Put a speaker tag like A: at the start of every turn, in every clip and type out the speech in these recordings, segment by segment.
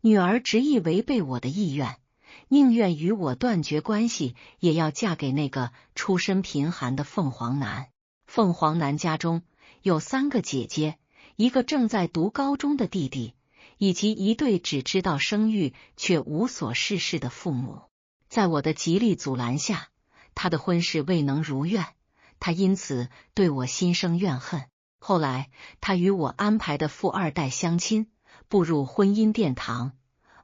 A: 女儿执意违背我的意愿，宁愿与我断绝关系，也要嫁给那个出身贫寒的凤凰男。凤凰男家中有3个姐姐，一个正在读高中的弟弟，以及一对只知道生育却无所事事的父母。在我的极力阻拦下，他的婚事未能如愿，他因此对我心生怨恨。后来他与我安排的富2代相亲，步入婚姻殿堂，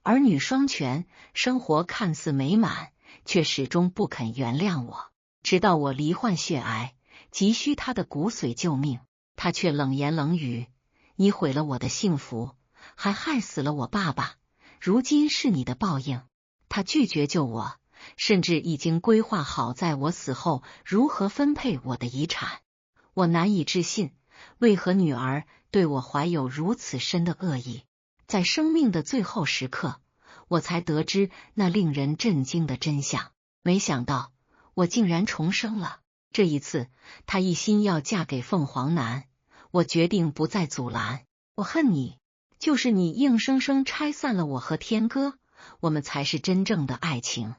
A: 儿女双全，生活看似美满，却始终不肯原谅我。直到我罹患血癌，急需他的骨髓救命，他却冷言冷语：你毁了我的幸福，还害死了我爸爸，如今是你的报应。他拒绝救我，甚至已经规划好在我死后如何分配我的遗产。我难以置信，为何女儿对我怀有如此深的恶意？在生命的最后时刻，我才得知那令人震惊的真相。没想到我竟然重生了。这一次，她一心要嫁给凤凰男，我决定不再阻拦。我恨你，就是你硬生生拆散了我和天哥，我们才是真正的爱情。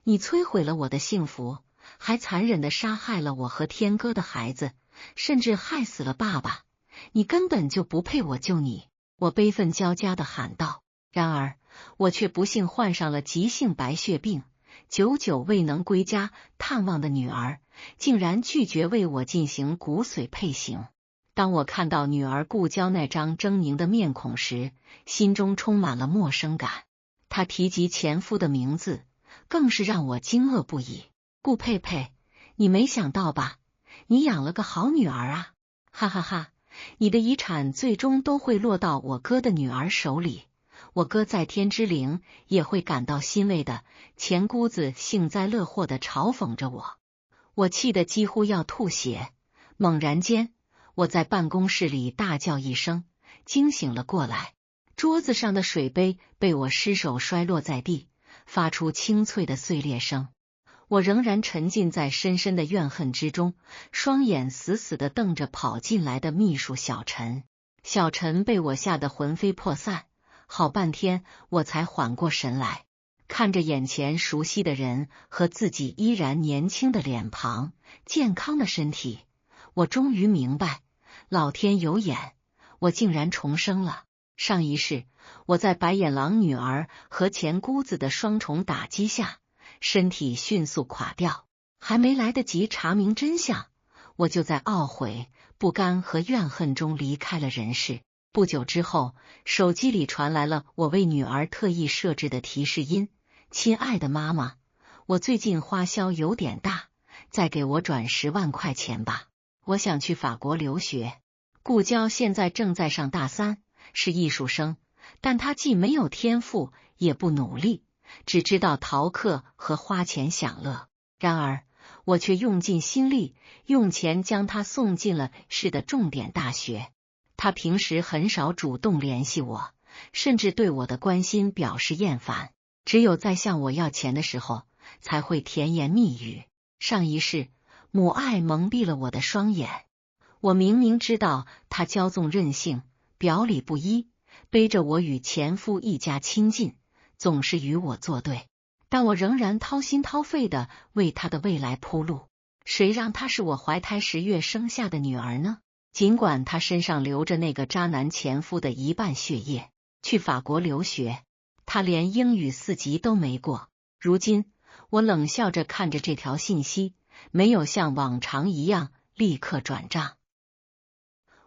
A: 你摧毁了我的幸福，还残忍地杀害了我和天哥的孩子，甚至害死了爸爸。你根本就不配我救你！我悲愤交加地喊道。然而，我却不幸患上了急性白血病，久久未能归家探望的女儿，竟然拒绝为我进行骨髓配型。当我看到女儿顾娇那张狰狞的面孔时，心中充满了陌生感。她提及前夫的名字，更是让我惊愕不已。顾佩佩，你没想到吧？你养了个好女儿啊！哈哈哈，你的遗产最终都会落到我哥的女儿手里，我哥在天之灵也会感到欣慰的。钱姑子幸灾乐祸地嘲讽着我，我气得几乎要吐血。猛然间，我在办公室里大叫一声，惊醒了过来。桌子上的水杯被我失手摔落在地，发出清脆的碎裂声。我仍然沉浸在深深的怨恨之中，双眼死死地瞪着跑进来的秘书小陈。小陈被我吓得魂飞魄散，好半天我才缓过神来。看着眼前熟悉的人和自己依然年轻的脸庞、健康的身体，我终于明白，老天有眼，我竟然重生了。上一世，我在白眼狼女儿和钱姑子的双重打击下，身体迅速垮掉，还没来得及查明真相，我就在懊悔、不甘和怨恨中离开了人世。不久之后，手机里传来了我为女儿特意设置的提示音：亲爱的妈妈，我最近花销有点大，再给我转10万块钱吧，我想去法国留学。顾娇现在正在上大3，是艺术生，但她既没有天赋，也不努力，只知道逃课和花钱享乐。然而，我却用尽心力，用钱将她送进了市的重点大学。她平时很少主动联系我，甚至对我的关心表示厌烦，只有在向我要钱的时候，才会甜言蜜语。上一世，母爱蒙蔽了我的双眼。我明明知道她骄纵任性，表里不一，背着我与前夫一家亲近，总是与我作对，但我仍然掏心掏肺地为她的未来铺路。谁让她是我怀胎10月生下的女儿呢？尽管她身上流着那个渣男前夫的一半血液，去法国留学，她连英语4级都没过。如今，我冷笑着看着这条信息，没有像往常一样立刻转账。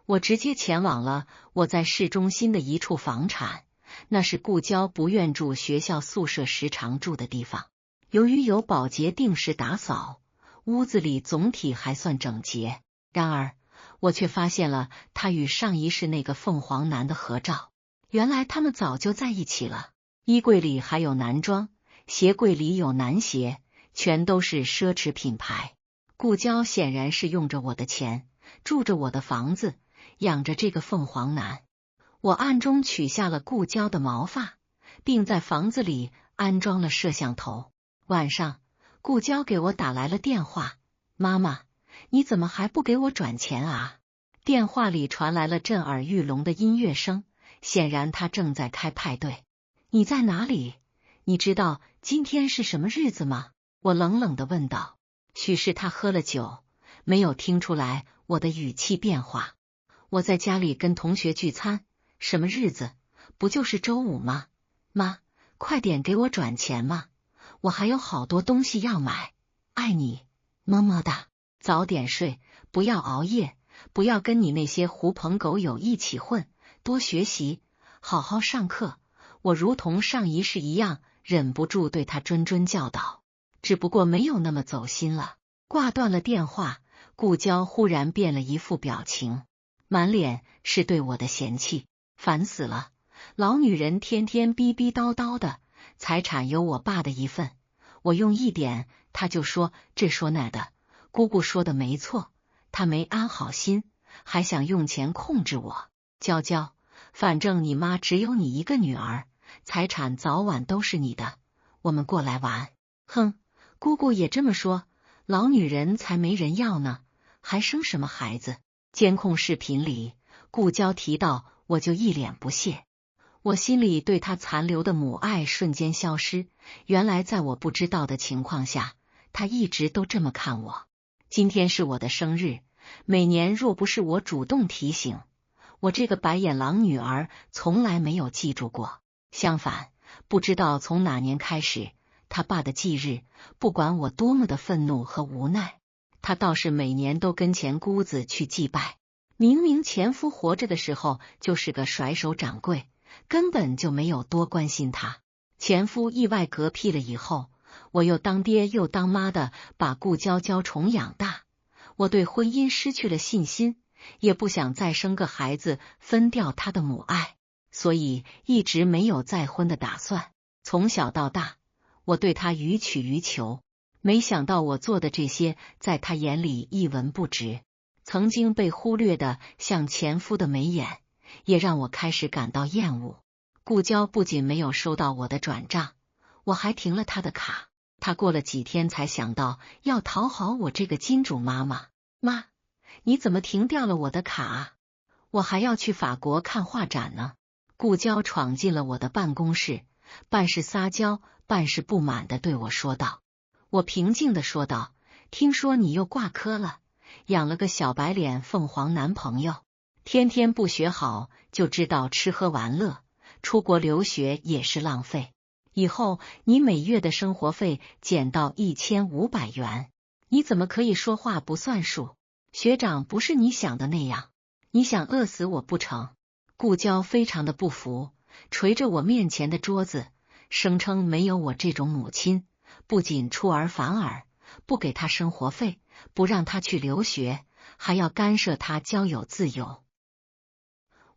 A: 我直接前往了我在市中心的一处房产，那是顾娇不愿住学校宿舍时常住的地方。由于有保洁定时打扫，屋子里总体还算整洁。然而，我却发现了他与上一世那个凤凰男的合照。原来他们早就在一起了。衣柜里还有男装，鞋柜里有男鞋，全都是奢侈品牌。顾娇显然是用着我的钱，住着我的房子，养着这个凤凰男。我暗中取下了顾娇的毛发，并在房子里安装了摄像头。晚上，顾娇给我打来了电话：妈妈，你怎么还不给我转钱啊？电话里传来了震耳欲聋的音乐声，显然他正在开派对。你在哪里？你知道今天是什么日子吗？我冷冷地问道。许是他喝了酒，没有听出来我的语气变化。我在家里跟同学聚餐。什么日子？不就是周五吗？妈，快点给我转钱嘛，我还有好多东西要买。爱你，么么哒。早点睡，不要熬夜，不要跟你那些狐朋狗友一起混，多学习，好好上课。我如同上一世一样，忍不住对他谆谆教导，只不过没有那么走心了。挂断了电话，顾娇忽然变了一副表情，满脸是对我的嫌弃。烦死了，老女人天天逼逼叨叨的，财产有我爸的一份，我用一点她就说这说那的。姑姑说的没错，她没安好心，还想用钱控制我。娇娇，反正你妈只有你一个女儿，财产早晚都是你的，我们过来玩。哼，姑姑也这么说，老女人才没人要呢，还生什么孩子？监控视频里，顾娇提到，我就一脸不屑。我心里对她残留的母爱瞬间消失，原来在我不知道的情况下，她一直都这么看我。今天是我的生日，每年若不是我主动提醒，我这个白眼狼女儿从来没有记住过。相反，不知道从哪年开始，他爸的忌日，不管我多么的愤怒和无奈，他倒是每年都跟前姑子去祭拜。明明前夫活着的时候就是个甩手掌柜，根本就没有多关心他。前夫意外嗝屁了以后，我又当爹又当妈的把顾娇娇宠养大，我对婚姻失去了信心，也不想再生个孩子分掉她的母爱，所以一直没有再婚的打算。从小到大，我对她予取予求，没想到我做的这些在她眼里一文不值。曾经被忽略的像前夫的眉眼，也让我开始感到厌恶。顾娇不仅没有收到我的转账，我还停了她的卡。她过了几天才想到要讨好我这个金主妈妈。妈，你怎么停掉了我的卡啊？我还要去法国看画展呢。顾娇闯进了我的办公室，半是撒娇，半是不满地对我说道。我平静地说道：听说你又挂科了，养了个小白脸凤凰男朋友，天天不学好，就知道吃喝玩乐，出国留学也是浪费。以后你每月的生活费减到1500元，你怎么可以说话不算数？学长不是你想的那样，你想饿死我不成？顾娇非常的不服，捶着我面前的桌子，声称没有我这种母亲，不仅出尔反尔，不给他生活费，不让他去留学，还要干涉他交友自由。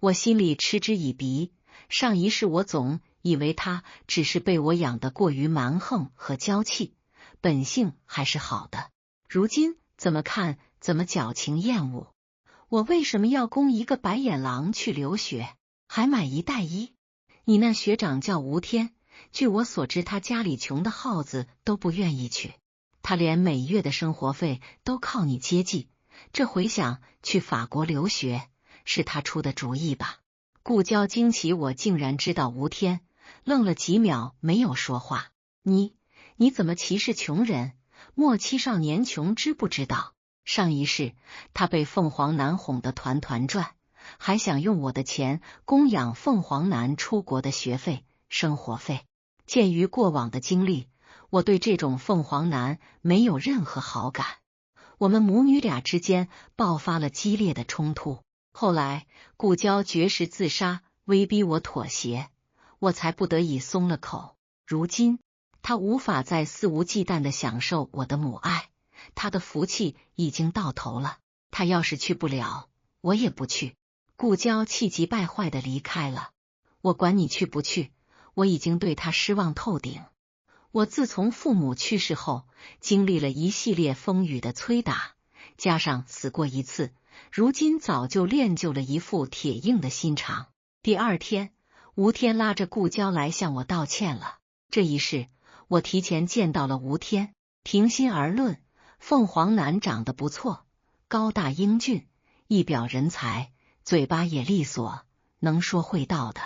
A: 我心里嗤之以鼻，上一世我总以为他只是被我养得过于蛮横和娇气，本性还是好的，如今怎么看怎么矫情厌恶。我为什么要供一个白眼狼去留学，还买一带一？你那学长叫吴天，据我所知他家里穷的耗子都不愿意去，他连每月的生活费都靠你接济，这回想去法国留学是他出的主意吧？顾娇惊奇我竟然知道吴天，愣了几秒没有说话。你怎么歧视穷人？莫欺少年穷，知不知道？上一世他被凤凰男哄得团团转，还想用我的钱供养凤凰男出国的学费、生活费。鉴于过往的经历，我对这种凤凰男没有任何好感。我们母女俩之间爆发了激烈的冲突。后来顾娇绝食自杀，威逼我妥协，我才不得已松了口。如今他无法再肆无忌惮地享受我的母爱，他的福气已经到头了。他要是去不了，我也不去。顾娇气急败坏地离开了。我管你去不去，我已经对他失望透顶。我自从父母去世后，经历了一系列风雨的催打，加上死过一次，如今早就练就了一副铁硬的心肠。第二天，吴天拉着顾娇来向我道歉了。这一世，我提前见到了吴天。平心而论，凤凰男长得不错，高大英俊，一表人才，嘴巴也利索，能说会道的。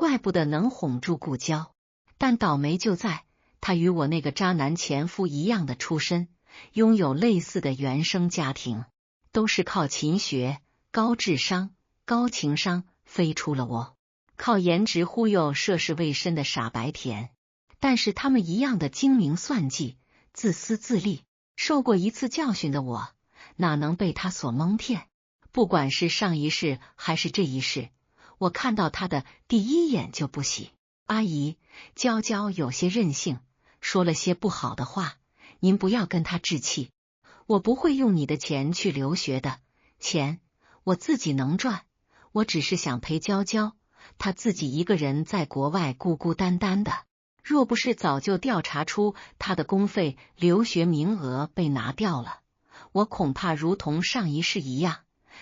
A: 怪不得能哄住顾娇。但倒霉就在她与我那个渣男前夫一样的出身，拥有类似的原生家庭，都是靠勤学、高智商、高情商飞出了我，靠颜值忽悠涉世未深的傻白甜。但是他们一样的精明算计、自私自利，受过一次教训的我，哪能被他所蒙骗？不管是上一世还是这一世，我看到他的第一眼就不喜。阿姨，娇娇有些任性，说了些不好的话，您不要跟他置气。我不会用你的钱去留学的，钱我自己能赚，我只是想陪娇娇，她自己一个人在国外孤孤单单的。若不是早就调查出她的公费留学名额被拿掉了，我恐怕如同上一世一样，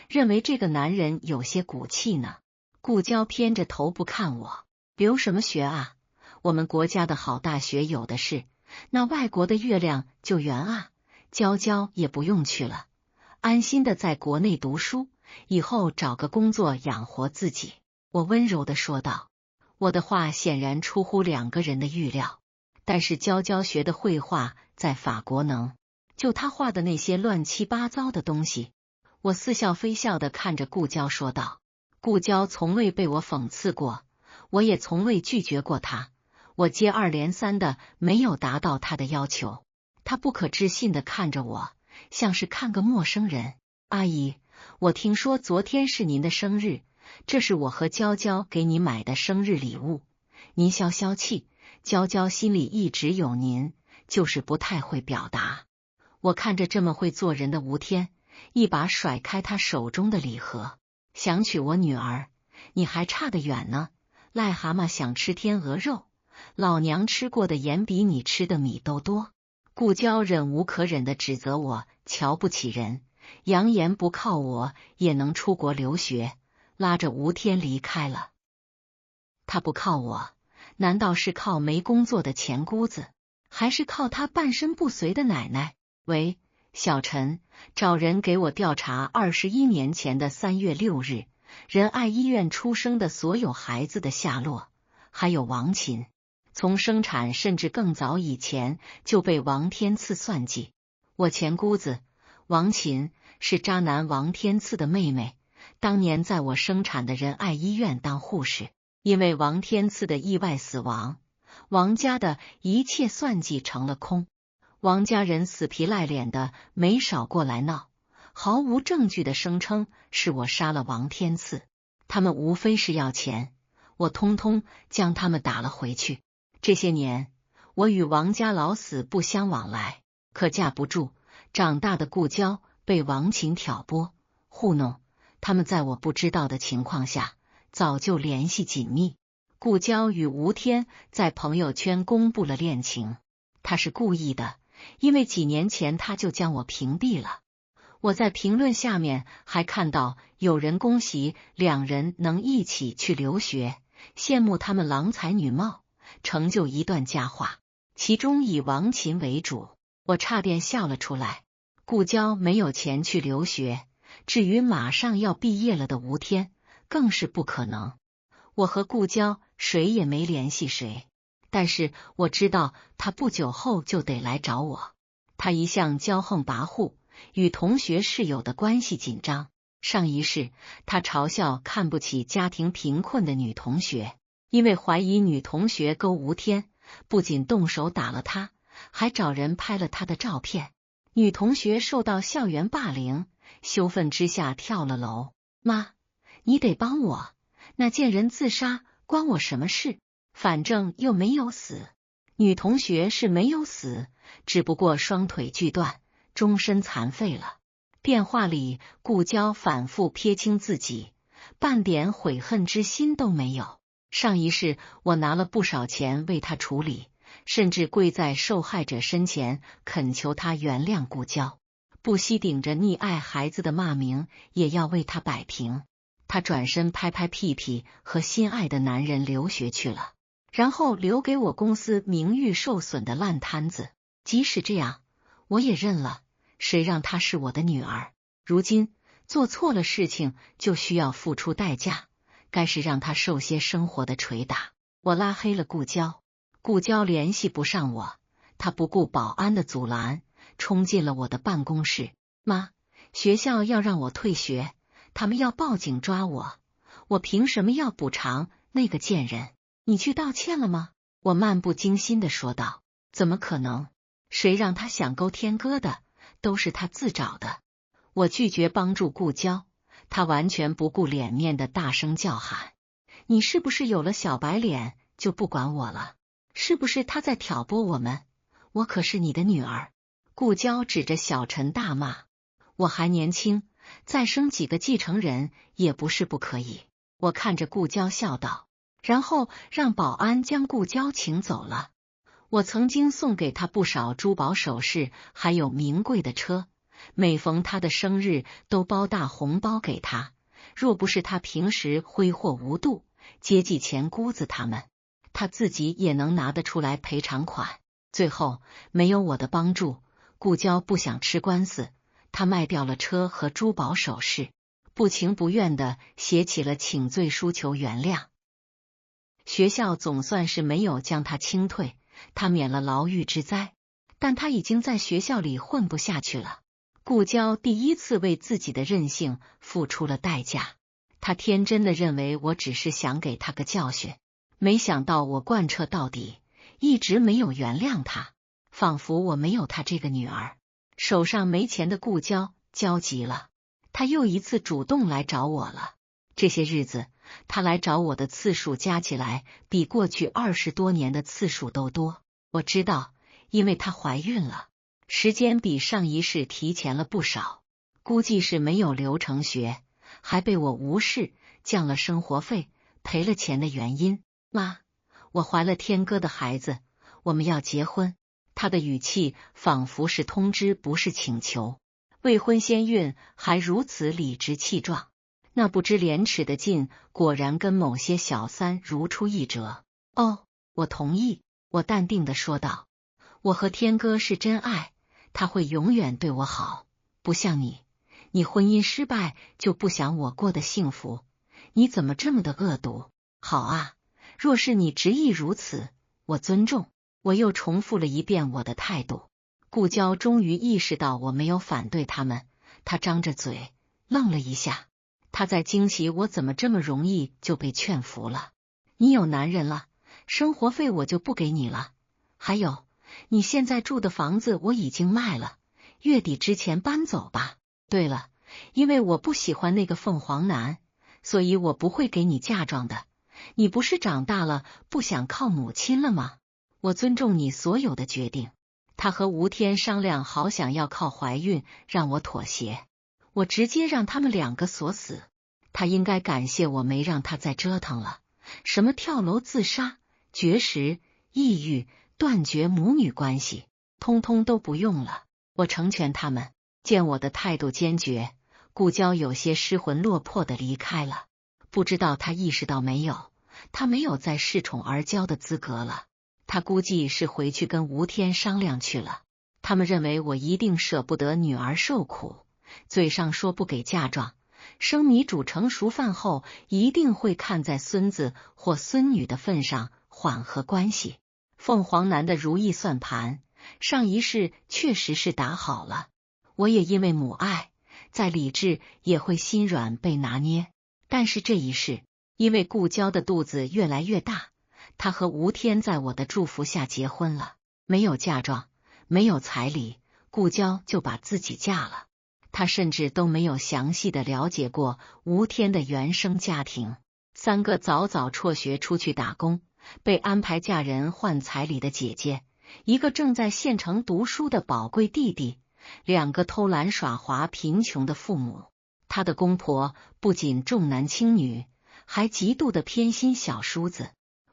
A: 认为这个男人有些骨气呢。顾娇偏着头不看我，留什么学啊？我们国家的好大学有的是，那外国的月亮就圆啊。娇娇也不用去了，安心的在国内读书，以后找个工作养活自己。我温柔的说道。我的话显然出乎两个人的预料，但是娇娇学的绘画在法国能，就她画的那些乱七八糟的东西。我似笑非笑的看着顾娇说道。顾娇从未被我讽刺过，我也从未拒绝过她，我接二连三的没有达到她的要求。她不可置信的看着我，像是看个陌生人。阿姨，我听说昨天是您的生日，这是我和娇娇给你买的生日礼物，您消消气，娇娇心里一直有您，就是不太会表达。我看着这么会做人的吴天，一把甩开他手中的礼盒。想娶我女儿，你还差得远呢。癞蛤蟆想吃天鹅肉，老娘吃过的盐比你吃的米都多。顾娇忍无可忍的指责我瞧不起人，扬言不靠我也能出国留学，拉着吴天离开了。他不靠我，难道是靠没工作的钱姑子，还是靠他半身不遂的奶奶？喂，小陈，找人给我调查21年前的3月6日仁爱医院出生的所有孩子的下落，还有王琴，从生产甚至更早以前就被王天赐算计。我前姑子王琴是渣男王天赐的妹妹，当年在我生产的仁爱医院当护士，因为王天赐的意外死亡，王家的一切算计成了空。王家人死皮赖脸的没少过来闹，毫无证据的声称是我杀了王天赐，他们无非是要钱，我通通将他们打了回去。这些年我与王家老死不相往来，可架不住长大的顾娇被王琴挑拨糊弄，他们在我不知道的情况下早就联系紧密。顾娇与吴天在朋友圈公布了恋情，他是故意的，因为几年前他就将我屏蔽了。我在评论下面还看到有人恭喜两人能一起去留学，羡慕他们郎才女貌，成就一段佳话，其中以王琴为主。我差点笑了出来。顾娇没有钱去留学，至于马上要毕业了的吴天，更是不可能。我和顾娇谁也没联系谁，但是我知道他不久后就得来找我。他一向骄横跋扈，与同学室友的关系紧张。上一世他嘲笑看不起家庭贫困的女同学，因为怀疑女同学勾吴天，不仅动手打了他，还找人拍了他的照片。女同学受到校园霸凌，羞愤之下跳了楼。妈，你得帮我，那贱人自杀关我什么事？反正又没有死。女同学是没有死，只不过双腿锯断，终身残废了。电话里顾娇反复撇清自己，半点悔恨之心都没有。上一世我拿了不少钱为她处理，甚至跪在受害者身前恳求她原谅顾娇，不惜顶着溺爱孩子的骂名也要为她摆平。她转身拍拍屁屁，和心爱的男人留学去了，然后留给我公司名誉受损的烂摊子。即使这样，我也认了，谁让她是我的女儿？如今做错了事情就需要付出代价，该是让他受些生活的捶打。我拉黑了顾娇，顾娇联系不上我，他不顾保安的阻拦，冲进了我的办公室。妈，学校要让我退学，他们要报警抓我，我凭什么要补偿那个贱人？你去道歉了吗？我漫不经心地说道。怎么可能？谁让他想勾天哥的，都是他自找的。我拒绝帮助顾娇，他完全不顾脸面的大声叫喊：你是不是有了小白脸就不管我了？是不是他在挑拨我们？我可是你的女儿！顾娇指着小陈大骂：我还年轻，再生几个继承人也不是不可以。我看着顾娇笑道，然后让保安将顾娇请走了。我曾经送给他不少珠宝首饰，还有名贵的车，每逢他的生日都包大红包给他。若不是他平时挥霍无度，接济钱姑子他们，他自己也能拿得出来赔偿款。最后没有我的帮助，顾娇不想吃官司，他卖掉了车和珠宝首饰，不情不愿地写起了请罪书求原谅。学校总算是没有将他轻退，他免了牢狱之灾，但他已经在学校里混不下去了。顾娇第一次为自己的任性付出了代价，他天真的认为我只是想给他个教训，没想到我贯彻到底，一直没有原谅他，仿佛我没有他这个女儿。手上没钱的顾娇焦急了，他又一次主动来找我了。这些日子他来找我的次数加起来比过去20多年的次数都多。我知道，因为她怀孕了，时间比上一世提前了不少，估计是没有流程学，还被我无视，降了生活费，赔了钱的原因。妈，我怀了天哥的孩子，我们要结婚。他的语气仿佛是通知，不是请求。未婚先孕还如此理直气壮，那不知廉耻的劲果然跟某些小三如出一辙。哦，我同意，我淡定地说道。我和天哥是真爱，他会永远对我好，不像你，你婚姻失败就不想我过得幸福，你怎么这么的恶毒？好啊，若是你执意如此，我尊重。我又重复了一遍我的态度。顾娇终于意识到我没有反对他们，她张着嘴愣了一下，她在惊奇我怎么这么容易就被劝服了。你有男人了，生活费我就不给你了，还有你现在住的房子我已经卖了，月底之前搬走吧。对了，因为我不喜欢那个凤凰男，所以我不会给你嫁妆的。你不是长大了不想靠母亲了吗？我尊重你所有的决定。他和吴天商量好，想要靠怀孕让我妥协，我直接让他们两个锁死。他应该感谢我没让他再折腾了，什么跳楼自杀、绝食、抑郁、断绝母女关系，通通都不用了。我成全他们。见我的态度坚决，顾娇有些失魂落魄的离开了。不知道他意识到没有，他没有再恃宠而骄的资格了。他估计是回去跟吴天商量去了。他们认为我一定舍不得女儿受苦，嘴上说不给嫁妆，生米煮成熟饭后一定会看在孙子或孙女的份上缓和关系。凤凰男的如意算盘，上一世确实是打好了。我也因为母爱，在理智也会心软被拿捏。但是这一世，因为顾娇的肚子越来越大，他和吴天在我的祝福下结婚了，没有嫁妆，没有彩礼，顾娇就把自己嫁了。他甚至都没有详细的了解过吴天的原生家庭。3个早早辍学出去打工，被安排嫁人换彩礼的姐姐，一个正在县城读书的宝贵弟弟，2个偷懒耍滑贫穷的父母。他的公婆不仅重男轻女，还极度的偏心小叔子。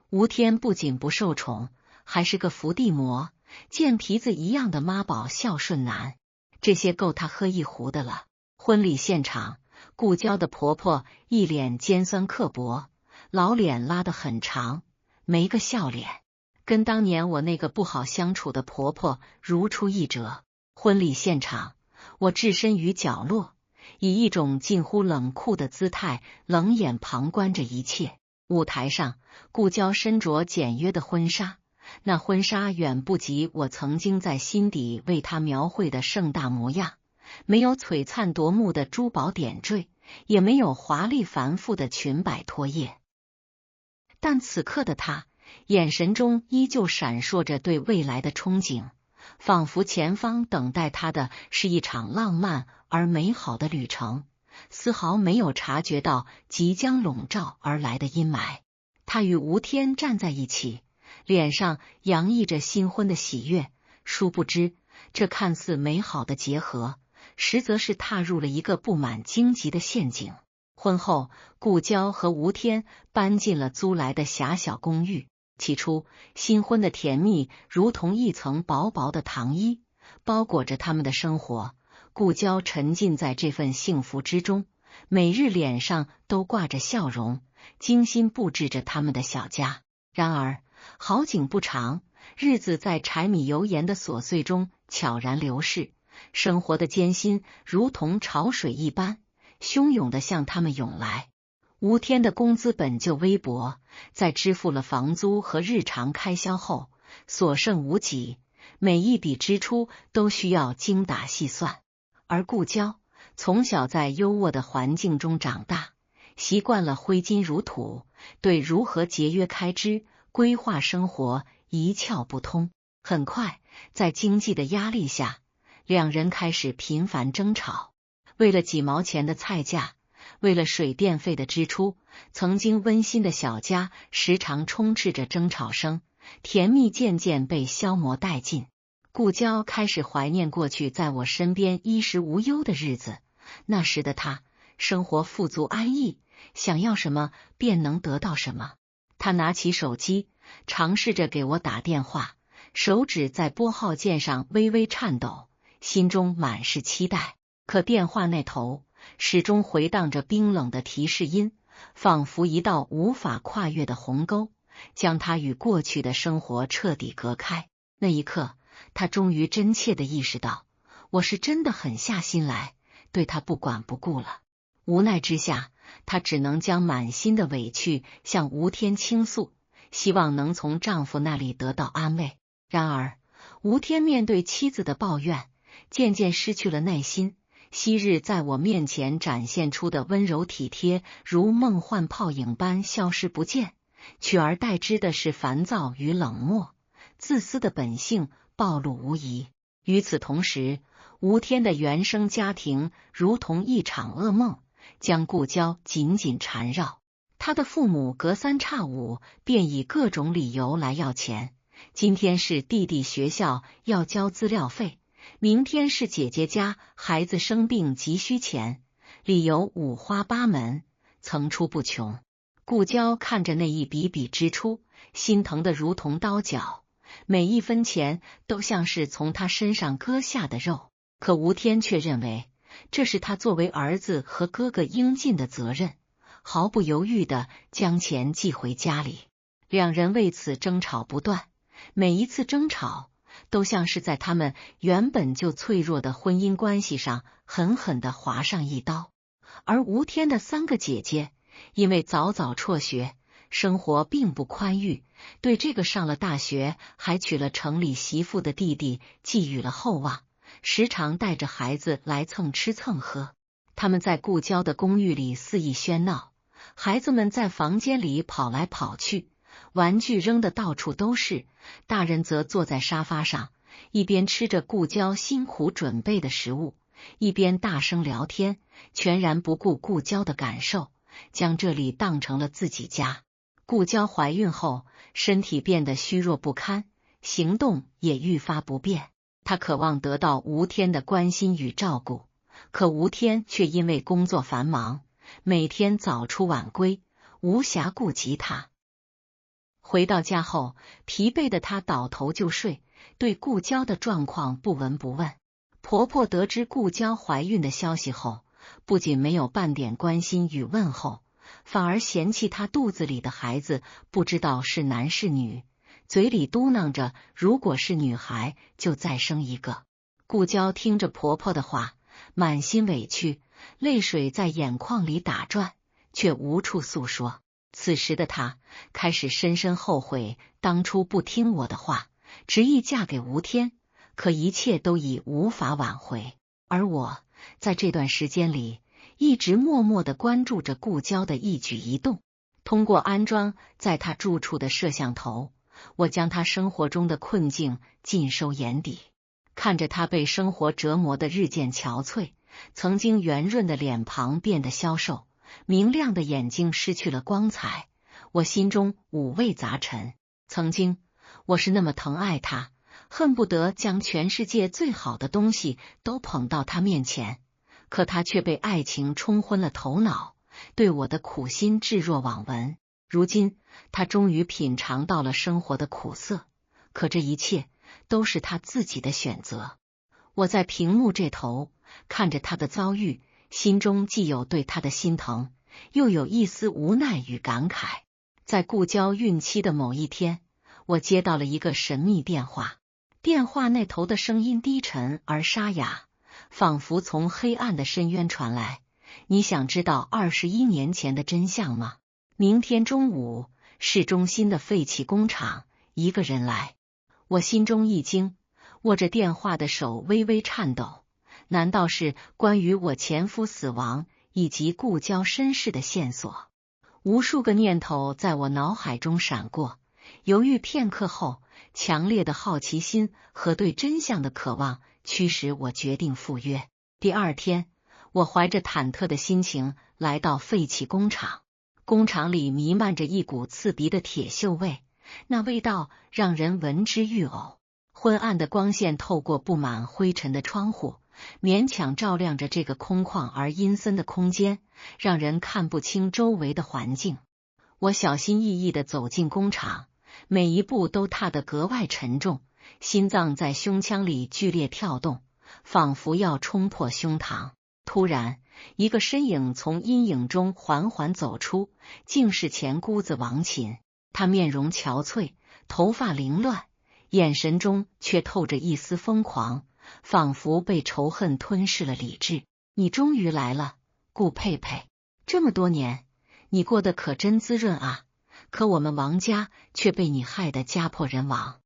A: 吴天不仅不受宠，还是个伏地魔，贱皮子一样的妈宝孝顺男，这些够他喝一壶的了。婚礼现场，顾娇的婆婆一脸尖酸刻薄，老脸拉得很长，没个笑脸，跟当年我那个不好相处的婆婆如出一辙。婚礼现场，我置身于角落，以一种近乎冷酷的姿态冷眼旁观着一切。舞台上，顾娇身着简约的婚纱，那婚纱远不及我曾经在心底为她描绘的盛大模样，没有璀璨夺目的珠宝点缀，也没有华丽繁复的裙摆拖曳。但此刻的她，眼神中依旧闪烁着对未来的憧憬，仿佛前方等待她的是一场浪漫而美好的旅程，丝毫没有察觉到即将笼罩而来的阴霾。她与吴天站在一起，脸上洋溢着新婚的喜悦，殊不知，这看似美好的结合，实则是踏入了一个布满荆棘的陷阱。婚后，顾娇和吴天搬进了租来的狭小公寓。起初，新婚的甜蜜如同一层薄薄的糖衣，包裹着他们的生活。顾娇沉浸在这份幸福之中，每日脸上都挂着笑容，精心布置着他们的小家。然而，好景不长，日子在柴米油盐的琐碎中悄然流逝，生活的艰辛如同潮水一般，汹涌地向他们涌来。吴天的工资本就微薄，在支付了房租和日常开销后，所剩无几，每一笔支出都需要精打细算。而顾娇从小在优渥的环境中长大，习惯了挥金如土，对如何节约开支、规划生活一窍不通。很快，在经济的压力下，两人开始频繁争吵。为了几毛钱的菜价，为了水电费的支出，曾经温馨的小家时常充斥着争吵声，甜蜜渐渐被消磨殆尽。顾娇开始怀念过去在我身边衣食无忧的日子，那时的她生活富足安逸，想要什么便能得到什么。她拿起手机，尝试着给我打电话，手指在拨号键上微微颤抖，心中满是期待。可电话那头始终回荡着冰冷的提示音，仿佛一道无法跨越的鸿沟，将他与过去的生活彻底隔开。那一刻，他终于真切地意识到，我是真的狠下心来，对他不管不顾了。无奈之下，他只能将满心的委屈向吴天倾诉，希望能从丈夫那里得到安慰。然而，吴天面对妻子的抱怨，渐渐失去了耐心。昔日在我面前展现出的温柔体贴，如梦幻泡影般消失不见，取而代之的是烦躁与冷漠，自私的本性暴露无遗。与此同时，吴天的原生家庭如同一场噩梦，将顾娇紧紧缠绕。他的父母隔三差五便以各种理由来要钱，今天是弟弟学校要交资料费，明天是姐姐家孩子生病急需钱，理由五花八门，层出不穷。顾娇看着那一笔笔支出，心疼得如同刀绞，每一分钱都像是从他身上割下的肉。可吴天却认为，这是他作为儿子和哥哥应尽的责任，毫不犹豫地将钱寄回家里。两人为此争吵不断，每一次争吵都像是在他们原本就脆弱的婚姻关系上狠狠地划上一刀。而吴天的三个姐姐因为早早辍学，生活并不宽裕，对这个上了大学还娶了城里媳妇的弟弟寄予了厚望，时常带着孩子来蹭吃蹭喝。他们在顾娇的公寓里肆意喧闹，孩子们在房间里跑来跑去，玩具扔得到处都是，大人则坐在沙发上，一边吃着顾娇辛苦准备的食物，一边大声聊天，全然不顾顾娇的感受，将这里当成了自己家。顾娇怀孕后，身体变得虚弱不堪，行动也愈发不便。她渴望得到吴天的关心与照顾，可吴天却因为工作繁忙，每天早出晚归，无暇顾及她。回到家后，疲惫的她倒头就睡，对顾娇的状况不闻不问。婆婆得知顾娇怀孕的消息后，不仅没有半点关心与问候，反而嫌弃她肚子里的孩子不知道是男是女，嘴里嘟囔着如果是女孩就再生一个。顾娇听着婆婆的话，满心委屈，泪水在眼眶里打转，却无处诉说。此时的她开始深深后悔当初不听我的话，执意嫁给吴天，可一切都已无法挽回。而我在这段时间里，一直默默地关注着顾娇的一举一动。通过安装在她住处的摄像头，我将她生活中的困境尽收眼底。看着她被生活折磨得日渐憔悴，曾经圆润的脸庞变得消瘦，明亮的眼睛失去了光彩，我心中五味杂陈。曾经我是那么疼爱她，恨不得将全世界最好的东西都捧到她面前，可她却被爱情冲昏了头脑，对我的苦心置若罔闻。如今她终于品尝到了生活的苦涩，可这一切都是她自己的选择。我在屏幕这头看着她的遭遇，心中既有对她的心疼，又有一丝无奈与感慨。在顾娇孕期的某一天，我接到了一个神秘电话，电话那头的声音低沉而沙哑，仿佛从黑暗的深渊传来。你想知道21年前的真相吗？明天中午，市中心的废弃工厂，一个人来。我心中一惊，握着电话的手微微颤抖。难道是关于我前夫死亡以及顾娇身世的线索？无数个念头在我脑海中闪过，犹豫片刻后，强烈的好奇心和对真相的渴望驱使我决定赴约。第二天，我怀着忐忑的心情来到废弃工厂。工厂里弥漫着一股刺鼻的铁锈味，那味道让人闻之欲呕。昏暗的光线透过布满灰尘的窗户，勉强照亮着这个空旷而阴森的空间，让人看不清周围的环境。我小心翼翼地走进工厂，每一步都踏得格外沉重，心脏在胸腔里剧烈跳动，仿佛要冲破胸膛。突然，一个身影从阴影中缓缓走出，竟是前姑子王琴。她面容憔悴，头发凌乱，眼神中却透着一丝疯狂，仿佛被仇恨吞噬了理智。你终于来了，顾佩佩，这么多年，你过得可真滋润啊！可我们王家却被你害得家破人亡。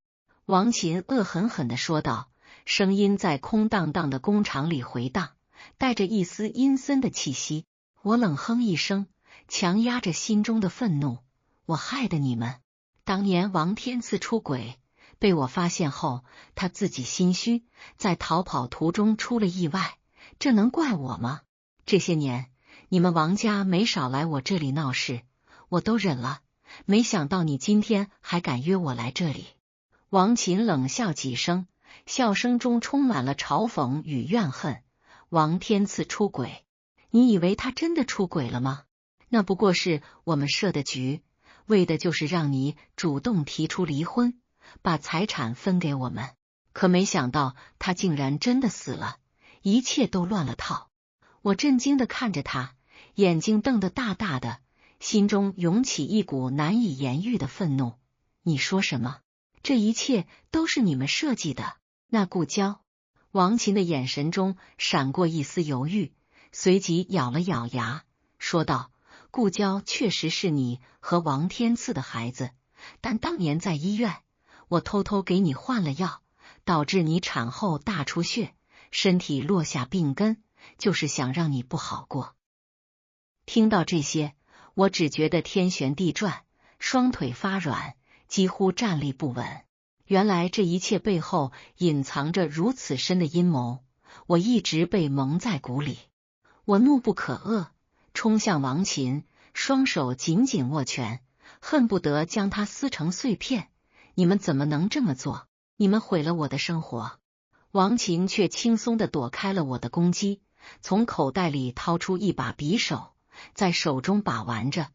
A: 王琴恶狠狠地说道，声音在空荡荡的工厂里回荡，带着一丝阴森的气息。我冷哼一声，强压着心中的愤怒。我害得你们。当年王天赐出轨，被我发现后，他自己心虚，在逃跑途中出了意外，这能怪我吗？这些年，你们王家没少来我这里闹事，我都忍了，没想到你今天还敢约我来这里。王琴冷笑几声，笑声中充满了嘲讽与怨恨。王天赐出轨？你以为他真的出轨了吗？那不过是我们设的局，为的就是让你主动提出离婚，把财产分给我们。可没想到他竟然真的死了，一切都乱了套。我震惊地看着他，眼睛瞪得大大的，心中涌起一股难以言喻的愤怒。你说什么？这一切都是你们设计的？那顾娇？王琴的眼神中闪过一丝犹豫，随即咬了咬牙，说道，顾娇确实是你和王天赐的孩子，但当年在医院，我偷偷给你换了药，导致你产后大出血，身体落下病根，就是想让你不好过。听到这些，我只觉得天旋地转，双腿发软，几乎站立不稳。原来这一切背后隐藏着如此深的阴谋，我一直被蒙在鼓里。我怒不可遏，冲向王琴，双手紧紧握拳，恨不得将他撕成碎片。你们怎么能这么做？你们毁了我的生活。王琴却轻松地躲开了我的攻击，从口袋里掏出一把匕首，在手中把玩着。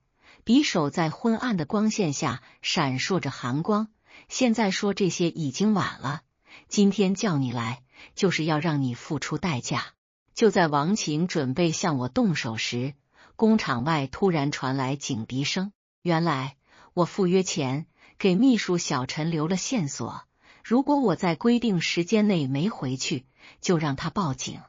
A: 匕首在昏暗的光线下闪烁着寒光。现在说这些已经晚了，今天叫你来，就是要让你付出代价。就在王琴准备向我动手时，工厂外突然传来警笛声。原来我赴约前给秘书小陈留了线索，如果我在规定时间内没回去，就让他报警。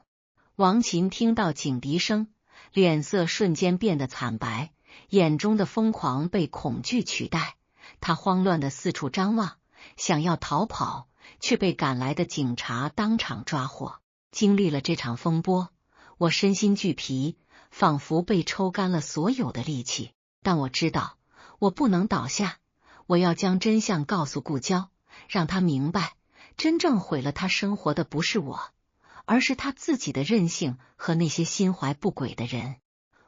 A: 王琴听到警笛声，脸色瞬间变得惨白，眼中的疯狂被恐惧取代。他慌乱地四处张望，想要逃跑，却被赶来的警察当场抓获。经历了这场风波，我身心俱疲，仿佛被抽干了所有的力气。但我知道，我不能倒下，我要将真相告诉顾娇，让他明白，真正毁了他生活的不是我，而是他自己的任性和那些心怀不轨的人。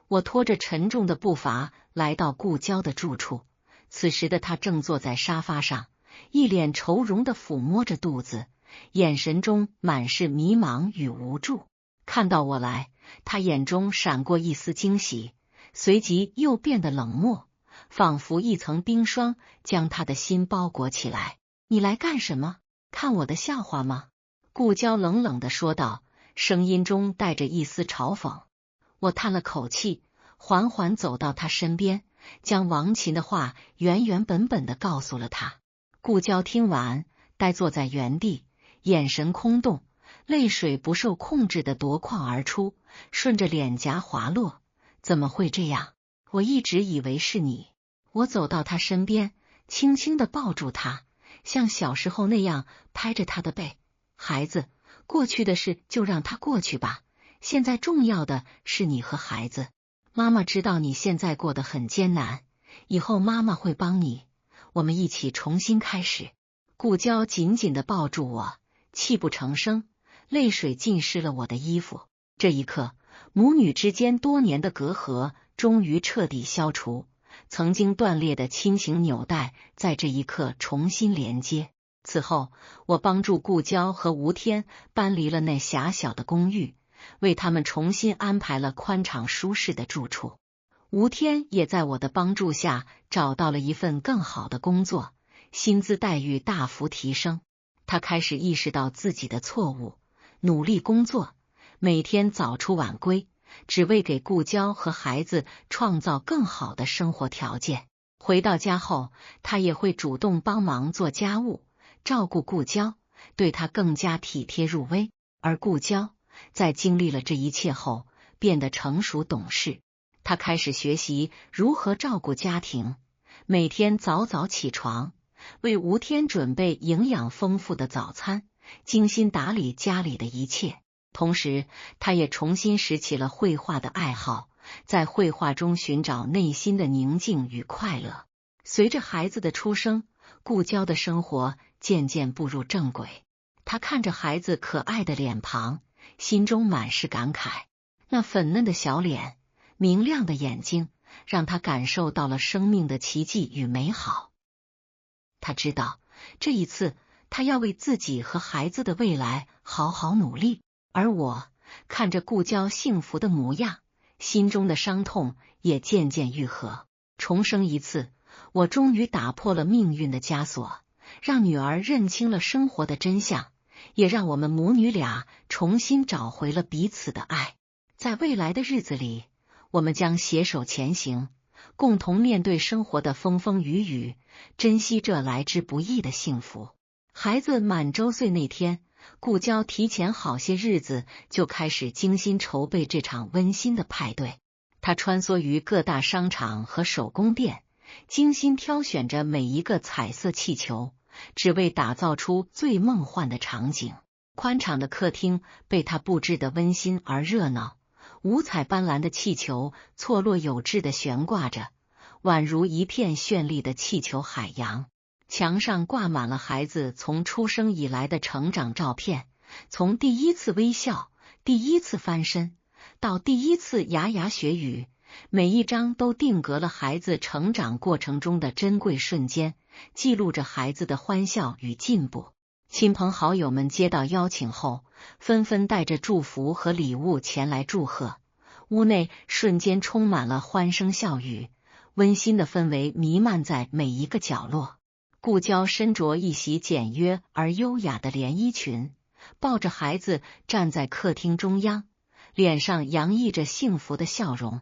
A: 我拖着沉重的步伐来到顾娇的住处，此时的他正坐在沙发上，一脸愁容地抚摸着肚子，眼神中满是迷茫与无助。看到我来，他眼中闪过一丝惊喜，随即又变得冷漠，仿佛一层冰霜将他的心包裹起来。你来干什么？看我的笑话吗？顾娇冷冷地说道，声音中带着一丝嘲讽。我叹了口气，缓缓走到他身边，将王琴的话原原本本地告诉了他。顾娇听完，呆坐在原地，眼神空洞，泪水不受控制地夺眶而出，顺着脸颊滑落。怎么会这样？我一直以为是你。我走到他身边，轻轻地抱住他，像小时候那样拍着他的背。孩子，过去的事就让它过去吧，现在重要的是你和孩子。妈妈知道你现在过得很艰难，以后妈妈会帮你，我们一起重新开始。顾娇紧紧地抱住我，泣不成声，泪水浸湿了我的衣服。这一刻，母女之间多年的隔阂终于彻底消除，曾经断裂的亲情纽带在这一刻重新连接。此后，我帮助顾娇和吴天搬离了那狭小的公寓，为他们重新安排了宽敞舒适的住处。吴天也在我的帮助下找到了一份更好的工作，薪资待遇大幅提升。他开始意识到自己的错误，努力工作，每天早出晚归，只为给顾娇和孩子创造更好的生活条件。回到家后，他也会主动帮忙做家务，照顾顾娇，对她更加体贴入微。而顾娇在经历了这一切后，变得成熟懂事。她开始学习如何照顾家庭，每天早早起床，为吴天准备营养丰富的早餐，精心打理家里的一切。同时，她也重新拾起了绘画的爱好，在绘画中寻找内心的宁静与快乐。随着孩子的出生，顾娇的生活渐渐步入正轨。她看着孩子可爱的脸庞，心中满是感慨。那粉嫩的小脸，明亮的眼睛，让她感受到了生命的奇迹与美好。她知道，这一次她要为自己和孩子的未来好好努力。而我看着顾娇幸福的模样，心中的伤痛也渐渐愈合。重生一次，我终于打破了命运的枷锁，让女儿认清了生活的真相，也让我们母女俩重新找回了彼此的爱。在未来的日子里，我们将携手前行，共同面对生活的风风雨雨，珍惜这来之不易的幸福。孩子满周岁那天，顾娇提前好些日子就开始精心筹备这场温馨的派对。她穿梭于各大商场和手工店，精心挑选着每一个彩色气球，只为打造出最梦幻的场景。宽敞的客厅被她布置得温馨而热闹，五彩斑斓的气球错落有致地悬挂着，宛如一片绚丽的气球海洋。墙上挂满了孩子从出生以来的成长照片，从第一次微笑、第一次翻身，到第一次牙牙学语，每一张都定格了孩子成长过程中的珍贵瞬间，记录着孩子的欢笑与进步。亲朋好友们接到邀请后，纷纷带着祝福和礼物前来祝贺，屋内瞬间充满了欢声笑语，温馨的氛围弥漫在每一个角落。顾娇身着一袭简约而优雅的连衣裙，抱着孩子站在客厅中央，脸上洋溢着幸福的笑容，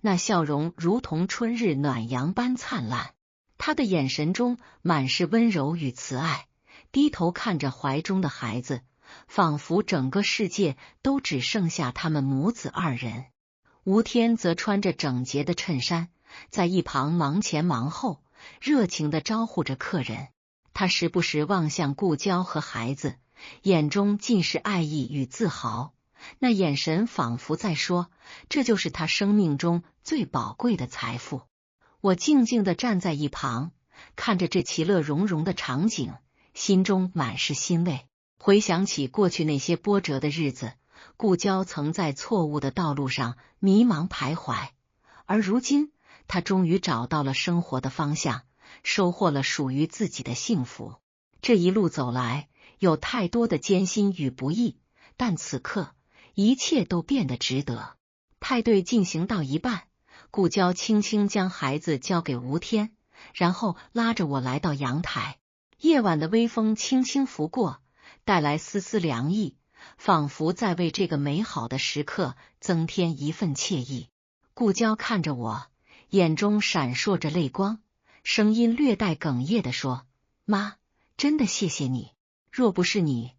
A: 那笑容如同春日暖阳般灿烂。她的眼神中满是温柔与慈爱，低头看着怀中的孩子，仿佛整个世界都只剩下他们母子二人。吴天则穿着整洁的衬衫，在一旁忙前忙后，热情地招呼着客人。他时不时望向顾娇和孩子，眼中尽是爱意与自豪，那眼神仿佛在说，这就是他生命中最宝贵的财富。我静静地站在一旁，看着这其乐融融的场景，心中满是欣慰。回想起过去那些波折的日子，顾娇曾在错误的道路上迷茫徘徊，而如今她终于找到了生活的方向，收获了属于自己的幸福。这一路走来，有太多的艰辛与不易，但此刻一切都变得值得。派对进行到一半，顾娇轻轻将孩子交给吴天，然后拉着我来到阳台。夜晚的微风轻轻拂过，带来丝丝凉意，仿佛在为这个美好的时刻增添一份惬意。顾娇看着我，眼中闪烁着泪光，声音略带哽咽地说：“妈，真的谢谢你，若不是你，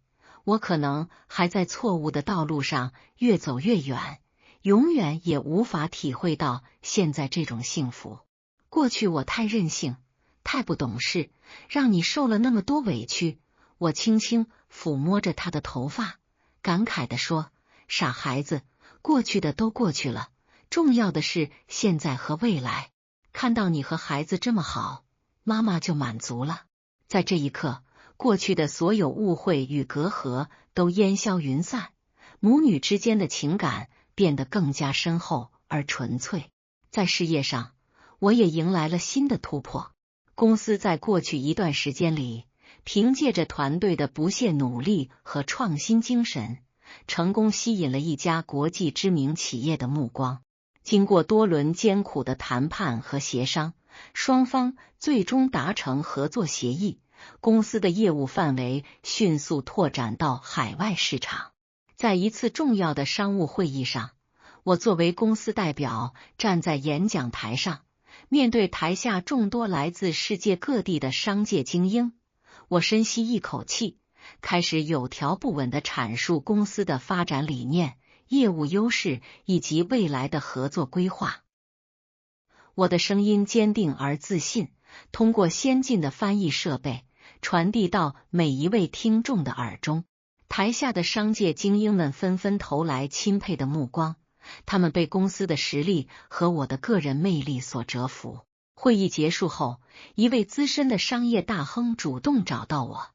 A: 我可能还在错误的道路上越走越远，永远也无法体会到现在这种幸福。过去我太任性，太不懂事，让你受了那么多委屈。”我轻轻抚摸着他的头发，感慨地说：“傻孩子，过去的都过去了，重要的是现在和未来。看到你和孩子这么好，妈妈就满足了。”在这一刻，过去的所有误会与隔阂都烟消云散，母女之间的情感变得更加深厚而纯粹。在事业上，我也迎来了新的突破。公司在过去一段时间里，凭借着团队的不懈努力和创新精神，成功吸引了一家国际知名企业的目光。经过多轮艰苦的谈判和协商，双方最终达成合作协议，公司的业务范围迅速拓展到海外市场。在一次重要的商务会议上，我作为公司代表站在演讲台上，面对台下众多来自世界各地的商界精英，我深吸一口气，开始有条不紊地阐述公司的发展理念、业务优势以及未来的合作规划。我的声音坚定而自信，通过先进的翻译设备传递到每一位听众的耳中。台下的商界精英们纷纷投来钦佩的目光，他们被公司的实力和我的个人魅力所折服。会议结束后，一位资深的商业大亨主动找到我，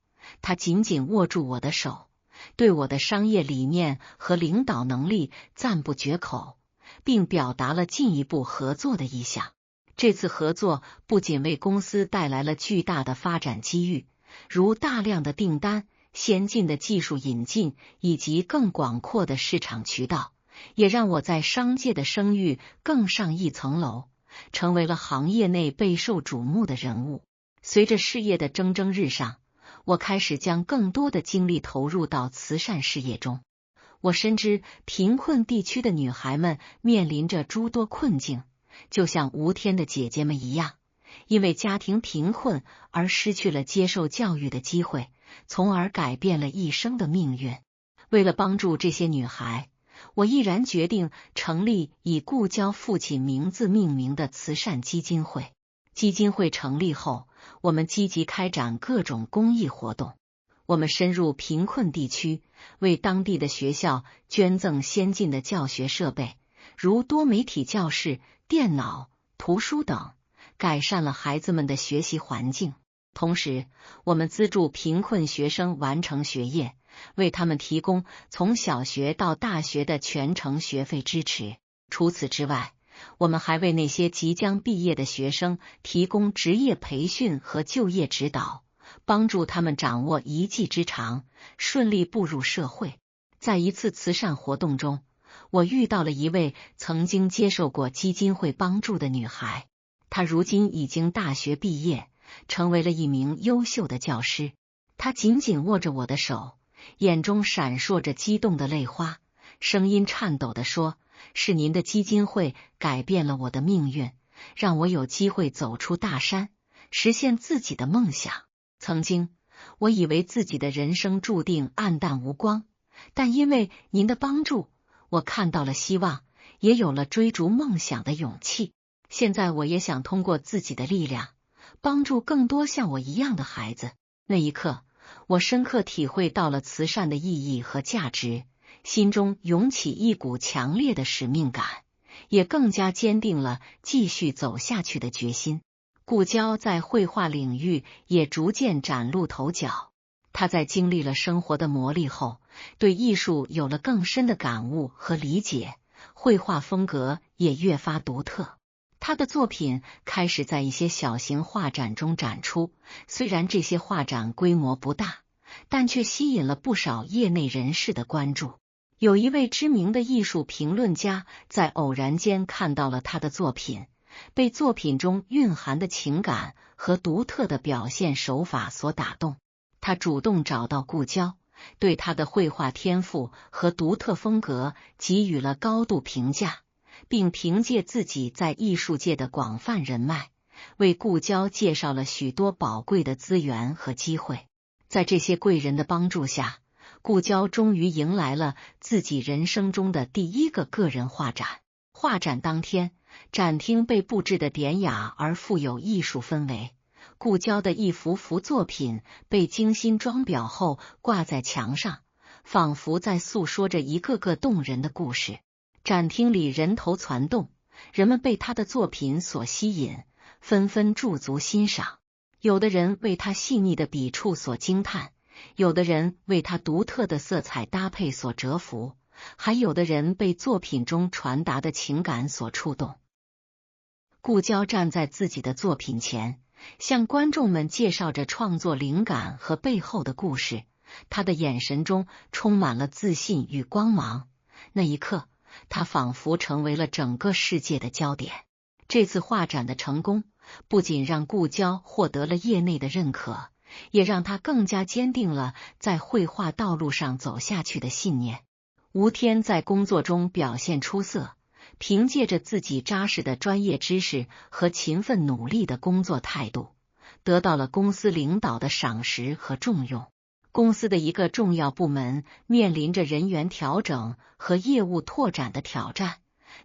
A: 他紧紧握住我的手，对我的商业理念和领导能力赞不绝口，并表达了进一步合作的意向。这次合作不仅为公司带来了巨大的发展机遇，如大量的订单、先进的技术引进以及更广阔的市场渠道，也让我在商界的声誉更上一层楼，成为了行业内备受瞩目的人物。随着事业的蒸蒸日上，我开始将更多的精力投入到慈善事业中。我深知贫困地区的女孩们面临着诸多困境，就像吴天的姐姐们一样，因为家庭贫困而失去了接受教育的机会，从而改变了一生的命运。为了帮助这些女孩，我毅然决定成立以顾娇父亲名字命名的慈善基金会。基金会成立后，我们积极开展各种公益活动。我们深入贫困地区，为当地的学校捐赠先进的教学设备，如多媒体教室、电脑、图书等，改善了孩子们的学习环境。同时，我们资助贫困学生完成学业，为他们提供从小学到大学的全程学费支持。除此之外，我们还为那些即将毕业的学生提供职业培训和就业指导，帮助他们掌握一技之长，顺利步入社会。在一次慈善活动中，我遇到了一位曾经接受过基金会帮助的女孩，她如今已经大学毕业，成为了一名优秀的教师。她紧紧握着我的手，眼中闪烁着激动的泪花，声音颤抖地说：“是您的基金会改变了我的命运，让我有机会走出大山，实现自己的梦想。曾经，我以为自己的人生注定黯淡无光，但因为您的帮助，我看到了希望，也有了追逐梦想的勇气。现在我也想通过自己的力量，帮助更多像我一样的孩子。那一刻，我深刻体会到了慈善的意义和价值，心中涌起一股强烈的使命感，也更加坚定了继续走下去的决心。顾娇在绘画领域也逐渐崭露头角，他在经历了生活的磨砺后，对艺术有了更深的感悟和理解，绘画风格也越发独特。他的作品开始在一些小型画展中展出，虽然这些画展规模不大，但却吸引了不少业内人士的关注。有一位知名的艺术评论家在偶然间看到了他的作品，被作品中蕴含的情感和独特的表现手法所打动。他主动找到顾娇，对他的绘画天赋和独特风格给予了高度评价，并凭借自己在艺术界的广泛人脉，为顾娇介绍了许多宝贵的资源和机会。在这些贵人的帮助下，顾娇终于迎来了自己人生中的第一个个人画展。画展当天，展厅被布置得典雅而富有艺术氛围。顾娇的一幅幅作品被精心装裱后挂在墙上，仿佛在诉说着一个个动人的故事。展厅里人头攒动，人们被他的作品所吸引，纷纷驻足欣赏。有的人为他细腻的笔触所惊叹，有的人为他独特的色彩搭配所折服，还有的人被作品中传达的情感所触动。顾娇站在自己的作品前，向观众们介绍着创作灵感和背后的故事，他的眼神中充满了自信与光芒。那一刻，他仿佛成为了整个世界的焦点。这次画展的成功，不仅让顾娇获得了业内的认可，也让他更加坚定了在绘画道路上走下去的信念。吴天在工作中表现出色，凭借着自己扎实的专业知识和勤奋努力的工作态度，得到了公司领导的赏识和重用。公司的一个重要部门面临着人员调整和业务拓展的挑战，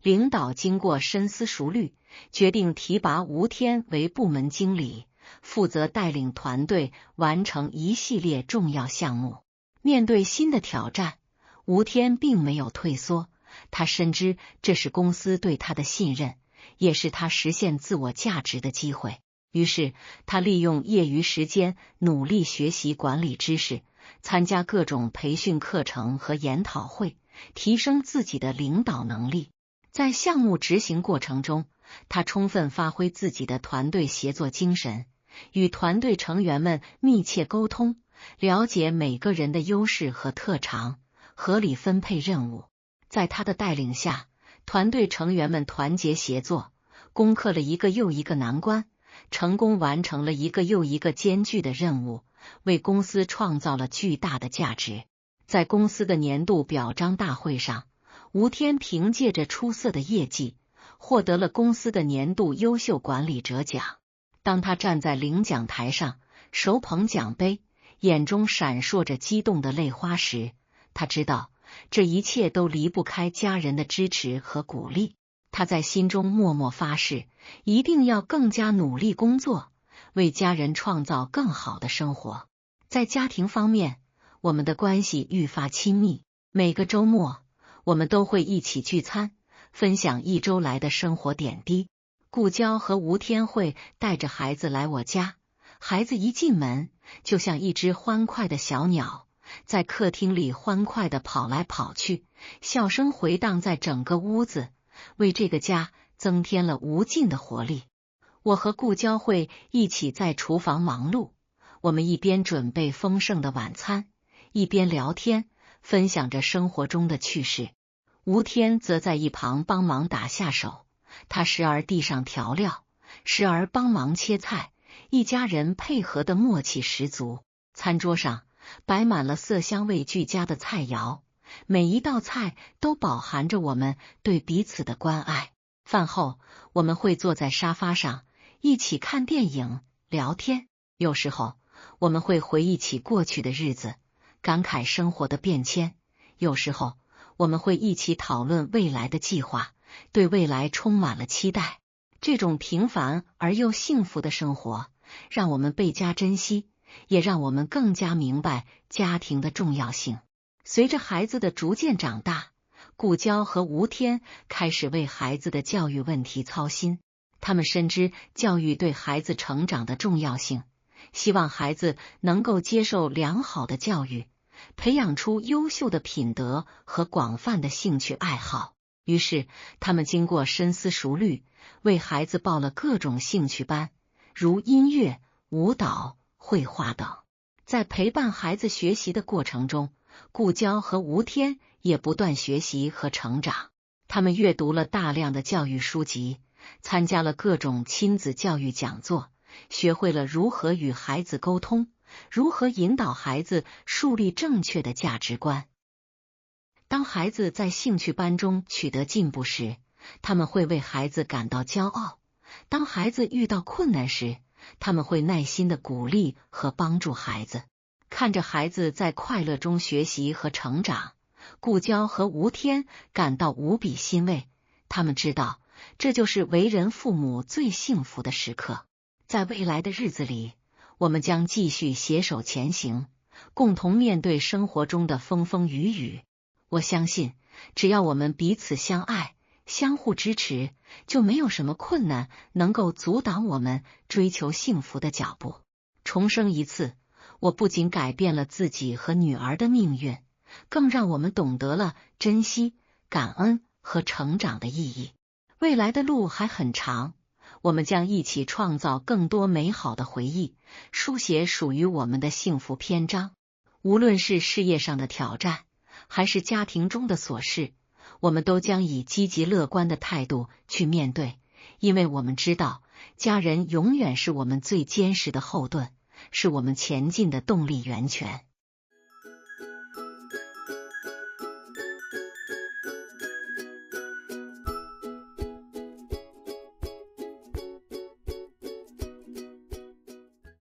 A: 领导经过深思熟虑，决定提拔吴天为部门经理，负责带领团队完成一系列重要项目。面对新的挑战，吴天并没有退缩，他深知这是公司对他的信任，也是他实现自我价值的机会。于是，他利用业余时间努力学习管理知识，参加各种培训课程和研讨会，提升自己的领导能力。在项目执行过程中，他充分发挥自己的团队协作精神，与团队成员们密切沟通，了解每个人的优势和特长，合理分配任务。在他的带领下，团队成员们团结协作，攻克了一个又一个难关，成功完成了一个又一个艰巨的任务，为公司创造了巨大的价值。在公司的年度表彰大会上，吴天凭借着出色的业绩，获得了公司的年度优秀管理者奖。当他站在领奖台上，手捧奖杯，眼中闪烁着激动的泪花时，他知道这一切都离不开家人的支持和鼓励。他在心中默默发誓，一定要更加努力工作，为家人创造更好的生活。在家庭方面，我们的关系愈发亲密，每个周末我们都会一起聚餐，分享一周来的生活点滴。顾娇和吴天会带着孩子来我家，孩子一进门就像一只欢快的小鸟，在客厅里欢快地跑来跑去，笑声回荡在整个屋子，为这个家增添了无尽的活力。我和顾娇会一起在厨房忙碌，我们一边准备丰盛的晚餐，一边聊天，分享着生活中的趣事。吴天则在一旁帮忙打下手，他时而递上调料，时而帮忙切菜，一家人配合的默契十足。餐桌上摆满了色香味俱佳的菜肴，每一道菜都饱含着我们对彼此的关爱。饭后，我们会坐在沙发上，一起看电影、聊天。有时候，我们会回忆起过去的日子，感慨生活的变迁；有时候，我们会一起讨论未来的计划，对未来充满了期待。这种平凡而又幸福的生活，让我们倍加珍惜，也让我们更加明白家庭的重要性。随着孩子的逐渐长大，顾娇和吴天开始为孩子的教育问题操心。他们深知教育对孩子成长的重要性，希望孩子能够接受良好的教育，培养出优秀的品德和广泛的兴趣爱好。于是，他们经过深思熟虑，为孩子报了各种兴趣班，如音乐、舞蹈、绘画等。在陪伴孩子学习的过程中，顾娇和吴天也不断学习和成长。他们阅读了大量的教育书籍，参加了各种亲子教育讲座，学会了如何与孩子沟通，如何引导孩子树立正确的价值观。当孩子在兴趣班中取得进步时，他们会为孩子感到骄傲；当孩子遇到困难时，他们会耐心的鼓励和帮助孩子。看着孩子在快乐中学习和成长，顾娇和吴天感到无比欣慰。他们知道，这就是为人父母最幸福的时刻。在未来的日子里，我们将继续携手前行，共同面对生活中的风风雨雨。我相信，只要我们彼此相爱，相互支持，就没有什么困难能够阻挡我们追求幸福的脚步。重生一次，我不仅改变了自己和女儿的命运，更让我们懂得了珍惜、感恩和成长的意义。未来的路还很长，我们将一起创造更多美好的回忆，书写属于我们的幸福篇章。无论是事业上的挑战，还是家庭中的琐事，我们都将以积极乐观的态度去面对，因为我们知道，家人永远是我们最坚实的后盾，是我们前进的动力源泉。